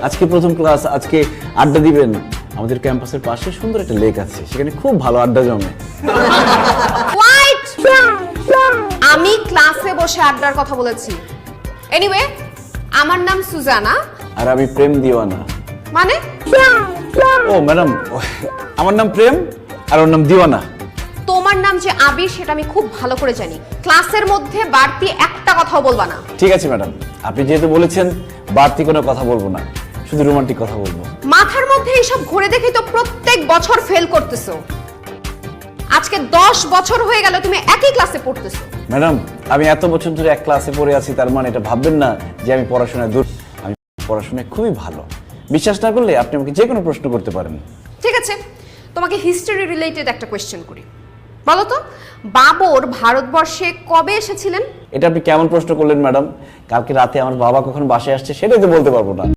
আজকে প্রথম ক্লাস, আজকে আড্ডা দিবেন। আমাদের ক্যাম্পাসের পাশে সুন্দর একটা লেক আছে, সেখানে খুব ভালো আড্ডা জমে। হোয়াইট, আমি ক্লাসে বসে আড্ডার কথা বলেছি। এনিওয়ে, আমার নাম সুজানা। আর আমি প্রেম দিওয়ানা। মানে? ও ম্যাডাম, আমার নাম প্রেম আর ওর নাম দিওয়ানা। তোমার নাম যে আবির সেটা আমি খুব ভালো করে জানি। ক্লাসের মধ্যে বাড়তি একটা কথাও বলবা না। ঠিক আছে ম্যাডাম, আপনি যেহেতু বলেছেন বাড়তি কোনো কথা বলবো না, শুধু রোমান্টিক কথা বলবো। মাথার মধ্যে এইসব ঘুরে দেখেই তো প্রত্যেক বছর ফেল করতেছো। আজকে 10 বছর হয়ে গেল তুমি একই ক্লাসে পড়তেছো। ম্যাডাম, আমি এত বছর ধরে এক ক্লাসে পড়ে আছি, তার মানে এটা ভাববেন না যে আমি পড়াশোনায় দূর। আমি পড়াশোনায় খুবই ভালো। বিশ্বাস না করলে আপনি আমাকে যে কোনো প্রশ্ন করতে পারেন। ঠিক আছে, তোমাকে হিস্টোরি রিলেটেড একটা কোয়েশ্চেন করি। বলো তো, বাবর ভারতবর্ষে কবে এসেছিলেন? এটা আপনি কেমন প্রশ্ন করলেন ম্যাডাম? কালকে রাতে আমার বাবা কখন বাসায় আসছে সেটাই তো বলতে পারবো না।